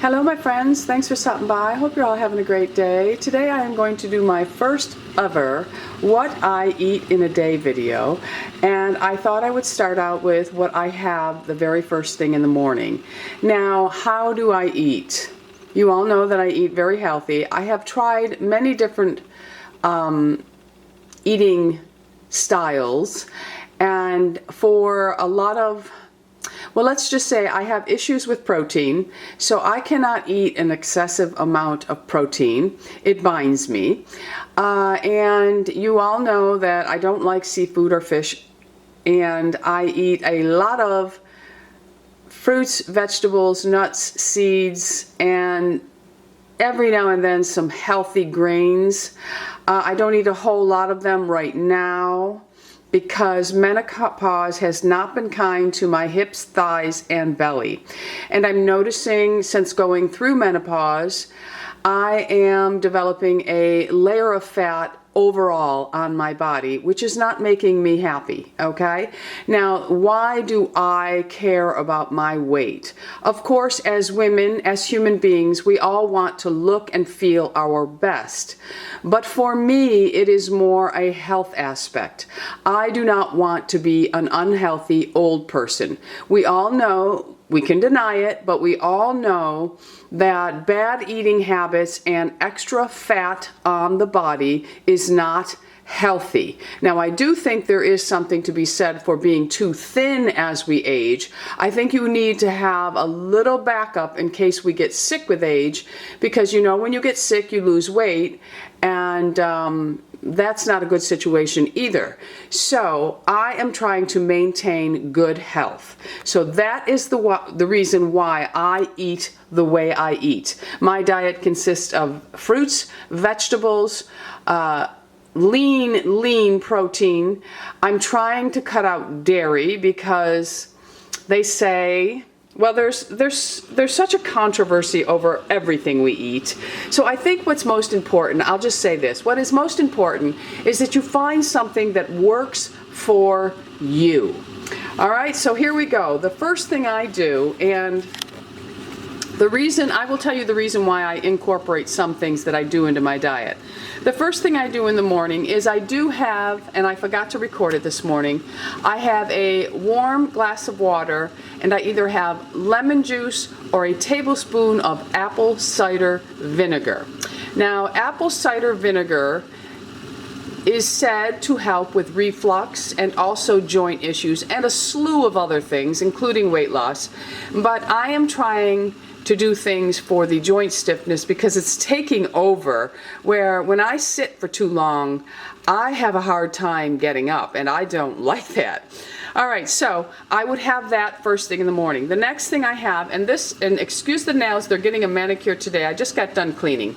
Hello my friends, thanks for stopping by. I hope you're all having a great day. Today I am going to do my first ever what I eat in a day video, and I thought I would start out with what I have the very first thing in the morning. Now, how do I eat? You all know that I eat very healthy. I have tried many different eating styles, and for a lot of, well, let's just say I have issues with protein, so I cannot eat an excessive amount of protein. It binds me. And you all know that I don't like seafood or fish, and I eat a lot of fruits, vegetables, nuts, seeds, and every now and then some healthy grains. I don't eat a whole lot of them right now, because menopause has not been kind to my hips, thighs, and belly. And I'm noticing since going through menopause, I am developing a layer of fat overall on my body, which is not making me happy, okay? Now, why do I care about my weight? Of course, as women, as human beings, we all want to look and feel our best. But for me, it is more a health aspect. I do not want to be an unhealthy old person. We all know, we can deny it, but we all know that bad eating habits and extra fat on the body is not healthy. Now, I do think there is something to be said for being too thin as we age. I think you need to have a little backup in case we get sick with age, because you know when you get sick you lose weight, and that's not a good situation either. So I am trying to maintain good health. So that is the reason why I eat the way I eat. My diet consists of fruits, vegetables, lean protein. I'm trying to cut out dairy because they say, well, there's such a controversy over everything we eat. So I think what's most important, I'll just say this, what is most important is that you find something that works for you. All right, so here we go. The first thing I do, and the reason, I will tell you the reason why I incorporate some things that I do into my diet. The first thing I do in the morning is I do have, and I forgot to record it this morning, I have a warm glass of water, and I either have lemon juice or a tablespoon of apple cider vinegar. Now, apple cider vinegar is said to help with reflux and also joint issues and a slew of other things, including weight loss. But I am trying to do things for the joint stiffness because it's taking over, where when I sit for too long, I have a hard time getting up, and I don't like that. All right, so I would have that first thing in the morning. The next thing I have, and excuse the nails, they're getting a manicure today. I just got done cleaning.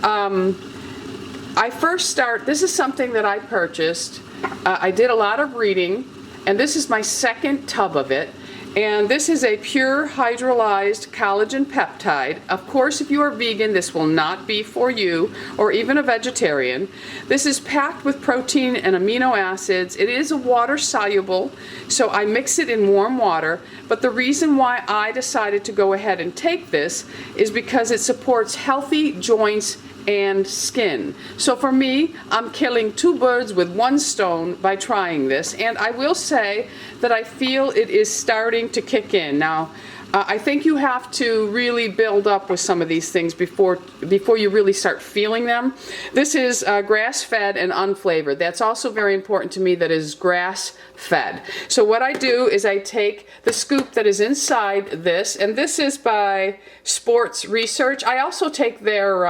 I first start, this is something that I purchased. I did a lot of reading, and this is my second tub of it. And this is a pure hydrolyzed collagen peptide. Of course, if you are vegan, this will not be for you, or even a vegetarian. This is packed with protein and amino acids. It is water soluble, so I mix it in warm water. But the reason why I decided to go ahead and take this is because it supports healthy joints and skin. So for me, I'm killing two birds with one stone by trying this, and I will say that I feel it is starting to kick in. Now, I think you have to really build up with some of these things before you really start feeling them. This is grass-fed and unflavored. That's also very important to me, that is grass-fed. So what I do is I take the scoop that is inside this, and this is by Sports Research. I also take their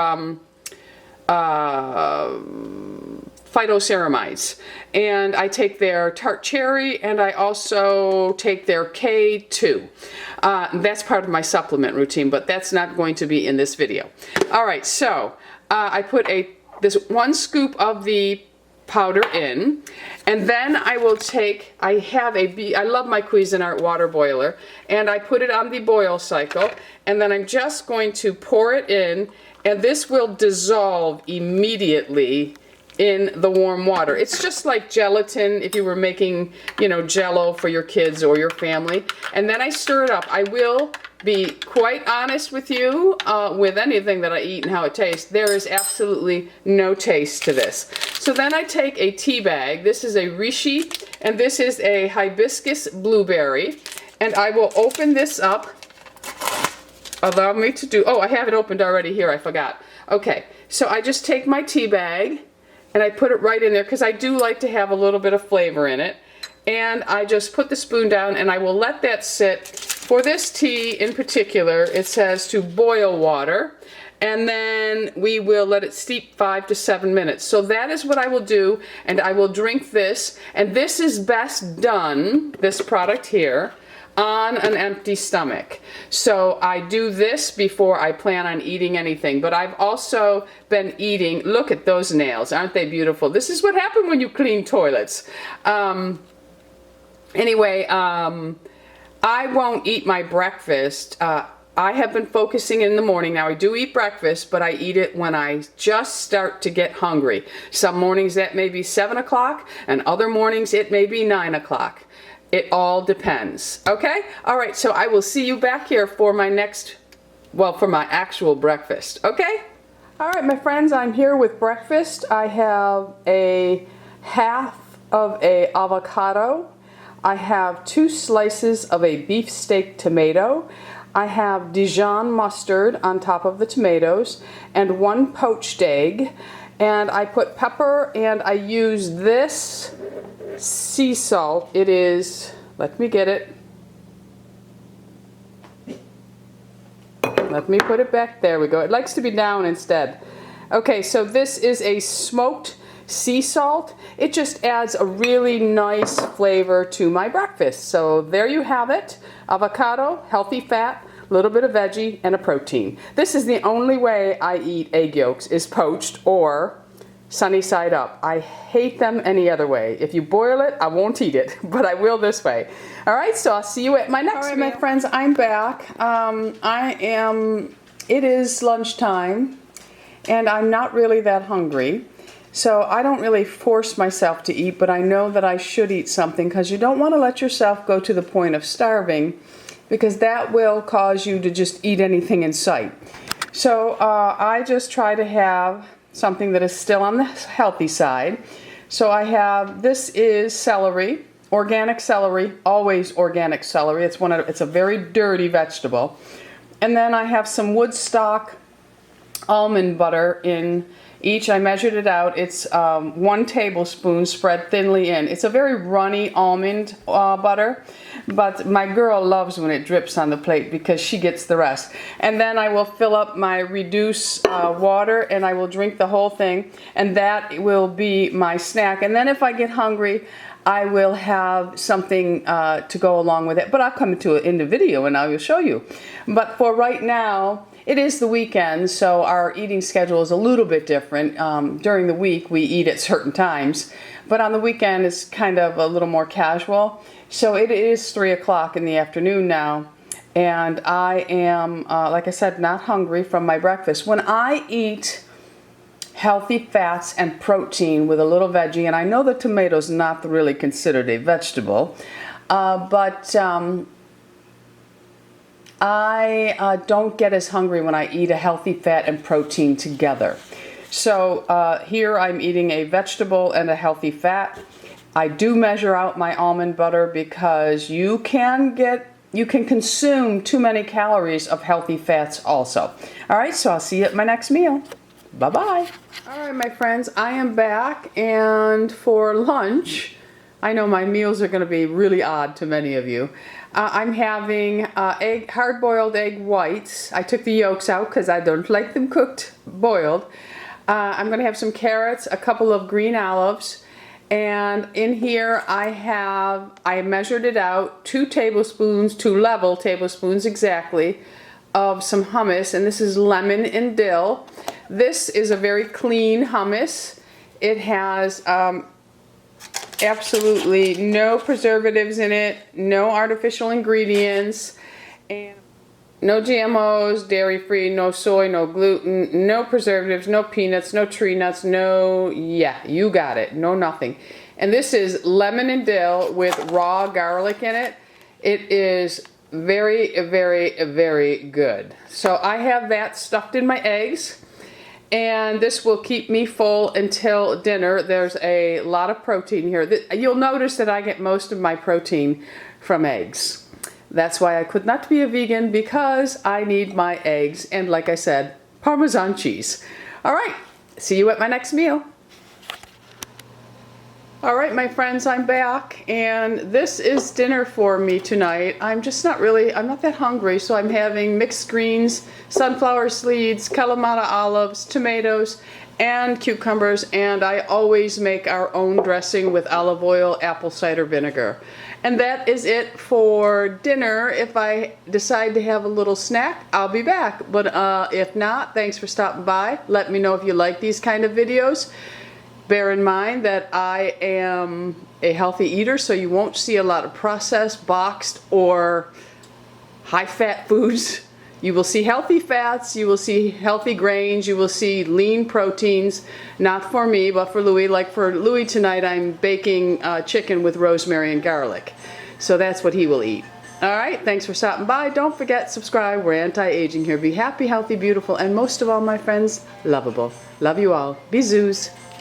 phytoceramides, and I take their tart cherry, and I also take their K2. That's part of my supplement routine, but that's not going to be in this video. All right, so I put this one scoop of the powder in, and then I will take, I love my Cuisinart water boiler, and I put it on the boil cycle, and then I'm just going to pour it in, and this will dissolve immediately in the warm water. It's just like gelatin if you were making, you know, Jell-O for your kids or your family. And then I stir it up. I will be quite honest with you with anything that I eat and how it tastes. There is absolutely no taste to this. So then I take a tea bag. This is a reishi, and this is a hibiscus blueberry. And I will open this up. Allow me to do, oh, I have it opened already here, I forgot. Okay, so I just take my tea bag and I put it right in there because I do like to have a little bit of flavor in it. And I just put the spoon down and I will let that sit. For this tea in particular, it says to boil water, and then we will let it steep 5 to 7 minutes. So that is what I will do, and I will drink this. And this is best done, this product here, on an empty stomach. So I do this before I plan on eating anything, but I've also been eating, look at those nails, aren't they beautiful? This is what happened when you clean toilets. Anyway, I won't eat my breakfast. I have been focusing in the morning. Now I do eat breakfast, but I eat it when I just start to get hungry. Some mornings that may be 7 o'clock, and other mornings it may be 9 o'clock. It all depends. Okay? All right, so I will see you back here for my next, well, for my actual breakfast. Okay? All right, my friends, I'm here with breakfast. I have a half of a avocado. I have 2 slices of a beefsteak tomato. I have Dijon mustard on top of the tomatoes and 1 poached egg. And I put pepper, and I use this sea salt. It is, let me get it. Let me put it back. There we go. It likes to be down instead. Okay, so this is a smoked sea salt. It just adds a really nice flavor to my breakfast. So there you have it. Avocado, healthy fat, a little bit of veggie, and a protein. This is the only way I eat egg yolks, is poached or sunny side up. I hate them any other way. If you boil it, I won't eat it, but I will this way. All right, so I'll see you at my next meal. My friends, I'm back. It is lunchtime, and I'm not really that hungry. So I don't really force myself to eat, but I know that I should eat something because you don't want to let yourself go to the point of starving, because that will cause you to just eat anything in sight. So I just try to have something that is still on the healthy side. So I have, this is celery, organic celery, always organic celery. It's a very dirty vegetable. And then I have some Woodstock almond butter in each. I measured it out. It's 1 tablespoon spread thinly in. It's a very runny almond butter, but my girl loves when it drips on the plate because she gets the rest. And then I will fill up my reduced water, and I will drink the whole thing, and that will be my snack. And then if I get hungry, I will have something to go along with it, but I'll come to it in the video and I will show you. But for right now, it is the weekend, so our eating schedule is a little bit different. During the week, we eat at certain times, but on the weekend, it's kind of a little more casual. So it is 3 o'clock in the afternoon now, and I am, like I said, not hungry from my breakfast. When I eat healthy fats and protein with a little veggie, and I know the tomato's not really considered a vegetable, but I don't get as hungry when I eat a healthy fat and protein together. So here I'm eating a vegetable and a healthy fat. I do measure out my almond butter because you can consume too many calories of healthy fats also. All right, so I'll see you at my next meal. Bye-bye. All right, my friends, I am back, and for lunch, I know my meals are going to be really odd to many of you. I'm having hard-boiled egg whites. I took the yolks out because I don't like them cooked, boiled. I'm going to have some carrots, a couple of green olives, and in here I measured it out, 2 level tablespoons exactly, of some hummus, and this is lemon and dill. This is a very clean hummus. It has absolutely no preservatives in it, no artificial ingredients, and No GMOs, dairy-free, no soy, no gluten, no preservatives, no peanuts, no tree nuts, no, yeah, you got it, no nothing. And this is lemon and dill with raw garlic in it. It is very, very, very good. So I have that stuffed in my eggs, and this will keep me full until dinner. There's a lot of protein here. You'll notice that I get most of my protein from eggs. That's why I could not be a vegan, because I need my eggs and, like I said, Parmesan cheese. All right, see you at my next meal. All right, my friends, I'm back, and this is dinner for me tonight. I'm not that hungry, so I'm having mixed greens, sunflower seeds, Kalamata olives, tomatoes, and cucumbers, and I always make our own dressing with olive oil, apple cider vinegar. And that is it for dinner. If I decide to have a little snack, I'll be back. But if not, thanks for stopping by. Let me know if you like these kind of videos. Bear in mind that I am a healthy eater, so you won't see a lot of processed, boxed, or high-fat foods. You will see healthy fats, you will see healthy grains, you will see lean proteins, not for me, but for Louis. Like for Louis tonight, I'm baking chicken with rosemary and garlic. So that's what he will eat. All right, thanks for stopping by. Don't forget, subscribe. We're anti-aging here. Be happy, healthy, beautiful, and most of all, my friends, lovable. Love you all. Bisous.